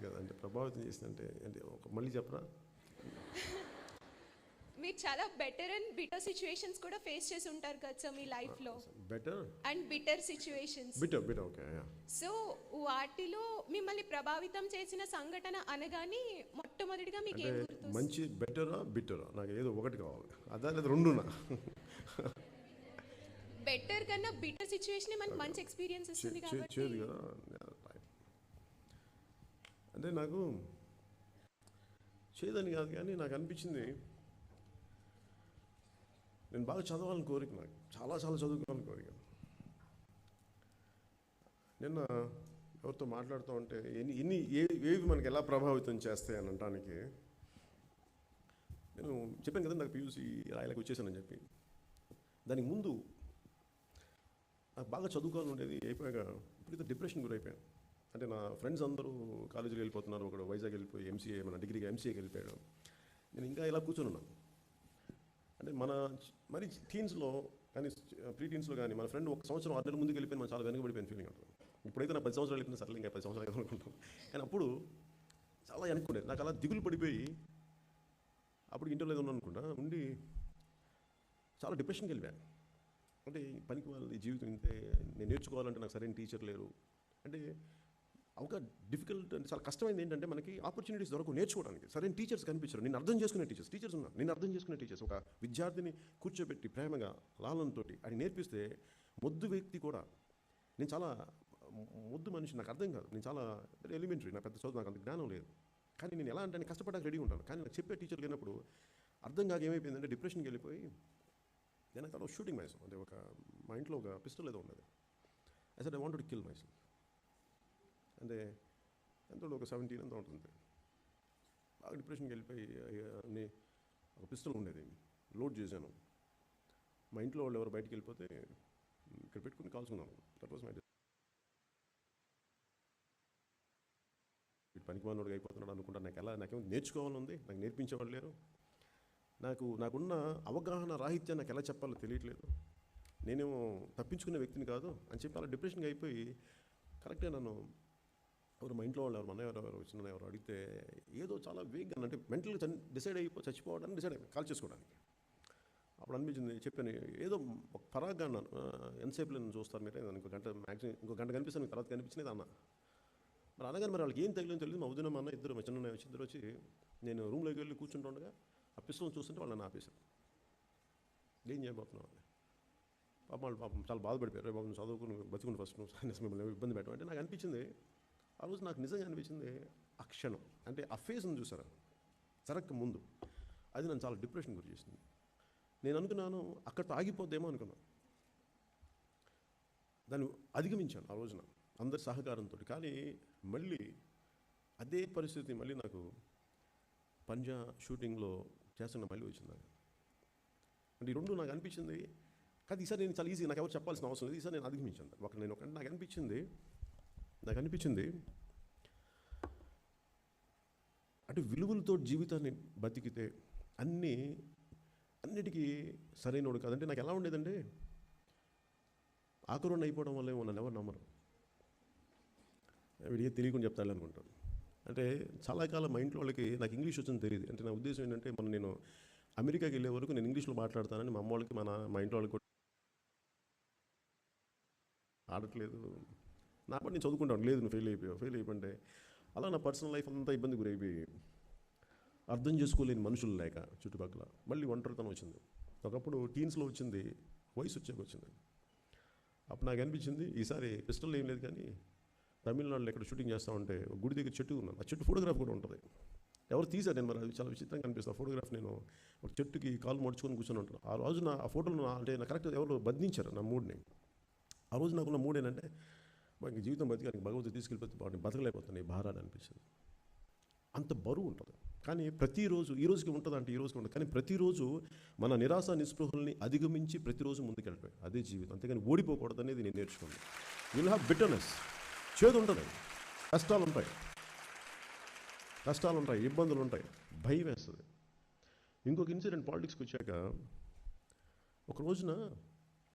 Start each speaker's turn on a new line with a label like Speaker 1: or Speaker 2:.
Speaker 1: కదా అంటే ప్రభావితం చేసిందంటే అంటే మళ్ళీ చెప్పరా?
Speaker 2: మీరు చాలా బెటర్ అండ్ బిటర్ సిచ్యువేషన్స్ కూడా ఫేస్ చేసి ఉంటారు కదా సార్ మీ లైఫ్లో.
Speaker 1: Better
Speaker 2: and bitter situations.
Speaker 1: Bitter okay.
Speaker 2: So వాటిలో మిమ్మల్ని ప్రభావితం చేసిన సంఘటన అనగానే మొట్టమొదటిగా మీకు ఏం గుర్తు?
Speaker 1: మంచి బెటరా బిటరా నాకు ఏదో ఒకటి కావాలి, అదా లేదా రెండునా?
Speaker 2: బెటర్ కన్నా బిటర్ సిచ్యువేషన్ మనకి మంచి ఎక్స్పీరియన్స్ ఇస్తుంది కాబట్టి.
Speaker 1: చేదు కదా అంటే నాకు చేదని కాదు కానీ నాకు అనిపించింది నేను బాగా చదవాలని కోరిక, నాకు చాలా చదువుకోవాలని కోరిక. నిన్న ఎవరితో మాట్లాడుతూ ఉంటే ఏవి మనకి ఎలా ప్రభావితం చేస్తాయి అని అనడానికి నేను చెప్పాను కదా నాకు పీయూసీ రాయలకు వచ్చేసానని చెప్పి. దానికి ముందు నాకు బాగా చదువుకోవాలని ఉండేది, అయిపోయాక ఇప్పుడైతే డిప్రెషన్ గురైపోయాను. అంటే నా ఫ్రెండ్స్ అందరూ కాలేజీకి వెళ్ళిపోతున్నారు, ఒకడు వైజాగ్ వెళ్ళిపోయి ఎంసీఏ మన డిగ్రీకి ఎంసీఏకి వెళ్ళిపోయాడు. నేను ఇంకా ఇలా కూర్చొని ఉన్నాను. అంటే మరి టీన్స్లో కానీ ప్రీ టీన్స్లో కానీ మన ఫ్రెండ్ ఒక సంవత్సరం 6 నెలల ముందుకు వెళ్ళిపోయి మనం చాలా వెనకబడిపోయిన ఫీలింగ్ ఉంటుంది. ఇప్పుడైతే నా 10 సంవత్సరాలు వెళ్ళిపోయిన సర్లే ఇంకా 10 సంవత్సరాలు అనుకుంటాం, కానీ అప్పుడు చాలా వెనక్కుండేది. నాకు అలా దిగులు పడిపోయి అప్పుడు ఇంటర్లో ఏదో అనుకుంటా ఉండి చాలా డిప్రెషన్కి వెళ్ళిపోయాను. అంటే పనికి వాళ్ళ జీవితం ఇంతే, నేను నేర్చుకోవాలంటే నాకు సరైన టీచర్ లేరు. అంటే ఒక డిఫికల్ట్ అంటే చాలా కష్టమైంది ఏంటంటే మనకి ఆపర్చునిటీస్ దొరకవు నేర్చుకోవడానికి, సరైన టీచర్స్ కనిపించరు. నేను అర్థం చేసుకునే టీచర్స్ ఉన్నారు, నేను అర్థం చేసుకునే టీచర్స్. ఒక విద్యార్థిని కూర్చోబెట్టి ప్రేమగా లాలనతో అది నేర్పిస్తే మొద్దు వ్యక్తి కూడా, నేను చాలా మొద్దు మనిషి, నాకు అర్థం కాదు, నేను చాలా ఎలిమెంటరీ, నా పెద్ద చదువు, నాకు అంత జ్ఞానం లేదు. కానీ నేను ఎలా అంటే నేను కష్టపడడానికి రెడీగా ఉంటాను. కానీ నాకు చెప్పే టీచర్ లేనప్పుడు అర్థం కాక ఏమైపోయిందంటే డిప్రెషన్కి వెళ్ళిపోయి నేను అక్కడ షూటింగ్ మైసెల్ఫ్. అంటే మా ఇంట్లో ఒక పిస్టల్ ఏదో ఉన్నది. I said I wanted to kill myself. అంటే ఎంతో ఒక 17 ఎంతో ఉంటుంది. బాగా డిప్రెషన్కి వెళ్ళిపోయి ఒక పిస్టల్ ఉండేది, లోడ్ చేశాను. మా ఇంట్లో వాళ్ళు ఎవరు బయటికి వెళ్ళిపోతే ఇక్కడ పెట్టుకుని కాల్చుకున్నాను. దట్ వాస్ మై పనికి మానోడిగా అయిపోతున్నాడు అనుకుంటా. నాకేమో నేర్చుకోవాలని ఉంది, నాకు నేర్పించేవాళ్ళు లేరు. నాకున్న అవగాహన రాహిత్యం నాకు ఎలా చెప్పాలో తెలియట్లేదు. నేనేమో తప్పించుకునే వ్యక్తిని కాదు అని చెప్పి అలా డిప్రెషన్గా అయిపోయి కరెక్ట్గా నన్ను ఎవరు మా ఇంట్లో వాళ్ళు ఎవరు మన ఎవరు వచ్చిన ఎవరు అడిగితే ఏదో చాలా వేగ్గా అంటే మెంటల్గా డిసైడ్ అయిపోయి చచ్చిపోవడానికి డిసైడ్ అయిపోయి కాల్ చేసుకోవడానికి. అప్పుడు అనిపించింది, చెప్పాను ఏదో ఒక పరాగ్గా అన్నాను, ఎంతసేపు నేను చూస్తాను మీరు, ఇంకో గంట మ్యాక్సిమం ఇంకో గంట కనిపిస్తాను, తర్వాత కనిపించినది అన్న. మరి అనగానే మరి వాళ్ళకి ఏం తగిలిందో తెలియదు. మా వదిన మా అన్న ఇద్దరు, మా చిన్న ఇద్దరు వచ్చి నేను రూమ్లోకి వెళ్ళి కూర్చుంటుండగా ఆ పిస్టల్ని చూస్తుంటే వాళ్ళని ఆపేశారు. ఏం చేయబోతున్నావు అని. పాపం చాలా బాధపడిపోయారు. బాబు నువ్వు చదువుకుని బతుకుని ఫస్ట్ నువ్వు మిమ్మల్ని ఇబ్బంది పెట్టడం అంటే నాకు అనిపించింది. ఆ రోజు నాకు నిజంగా అనిపించింది ఆ క్షణం, అంటే ఆ ఫేస్ని చూసారా జరగక ముందు, అది నన్ను చాలా డిప్రెషన్ గురి చేసింది. నేను అనుకున్నాను అక్కడితో ఆగిపోద్దేమో అనుకున్నాను. దాన్ని అధిగమించాను ఆ రోజున అందరి సహకారంతో. కానీ మళ్ళీ అదే పరిస్థితి మళ్ళీ నాకు పంజా షూటింగ్లో చేస్తున్న మళ్ళీ వచ్చింది. అంటే ఈ రెండు నాకు అనిపించింది. కానీ ఈసారి నేను చాలా ఈజీ, నాకు ఎవరు చెప్పాల్సిన అవసరం లేదు. ఈసారి నేను అధిగమించాను. నాకు అనిపించింది అంటే విలువలతో జీవితాన్ని బతికితే అన్నిటికీ సరైనోడు కాదంటే నాకు ఎలా ఉండేదంటే ఆకరుణ అయిపోవడం వల్ల ఏమో నన్ను ఎవరు నమ్మరు, వీడికి తెలియకుండా చెప్తాను అనుకుంటాను. అంటే చాలా కాలం మా ఇంట్లో వాళ్ళకి నాకు ఇంగ్లీష్ వచ్చింది తెలియదు. అంటే నా ఉద్దేశం ఏంటంటే నేను అమెరికాకి వెళ్ళే వరకు నేను ఇంగ్లీష్లో మాట్లాడతానని మా అమ్మ వాళ్ళకి మా ఇంట్లో వాళ్ళకి ఆడట్లేదు. నా పని నేను చదువుకుంటాను, లేదు నువ్వు ఫెయిల్ అయిపోయింటే అలా నా పర్సనల్ లైఫ్ అంతా ఇబ్బంది గురైపోయి అర్థం చేసుకోలేని మనుషులు లేక చుట్టుపక్కల మళ్ళీ ఒంటరితనం వచ్చింది. ఒకప్పుడు టీన్స్లో వచ్చింది, వయసు వచ్చింది. అప్పుడు నాకు అనిపించింది ఈసారి పిస్టల్ ఏం లేదు కానీ తమిళనాడులో ఎక్కడ షూటింగ్ చేస్తూ ఉంటే ఒక గుడి దగ్గర చెట్టు ఉన్నాను, ఆ చెట్టు ఫోటోగ్రాఫ్ కూడా ఉంటుంది. ఎవరు తీశారు నేను, మరి అది చాలా విచిత్రంగా అనిపిస్తుంది. ఆ ఫోటోగ్రాఫ్ నేను ఒక చెట్టుకి కాలు మడుచుకొని కూర్చొని ఉంటాను. ఆ రోజు ఆ ఫోటోలు అంటే నా కరెక్ట్ ఎవరు బంధించారు నా మూడ్ని. ఆ రోజు నాకున్న మూడ్ ఏంటంటే మనకి జీవితం బతికానికి భగవంతుడు తీసుకెళ్ళిపోతే బాగుంది, బతకలేకపోతుంది ఈ భారాన్ని అనిపించింది. అంత బరువు ఉంటుంది. కానీ ప్రతిరోజు ఈ రోజుకి ఉంటుంది అంటే ఈ రోజుకి ఉంటుంది, కానీ ప్రతిరోజు మన నిరాశ నిస్పృహల్ని అధిగమించి ప్రతిరోజు ముందుకెళ్ళిపోయి అదే జీవితం. అంతేగాని ఓడిపోకూడదు అనేది నేను నేర్చుకున్నాను. విల్ హ్యావ్ బిటర్నెస్, చేదు ఉంటుంది, కష్టాలు ఉంటాయి, ఇబ్బందులు ఉంటాయి, భయం వేస్తుంది. ఇంకొక ఇన్సిడెంట్ పాలిటిక్స్కి వచ్చాక ఒక రోజున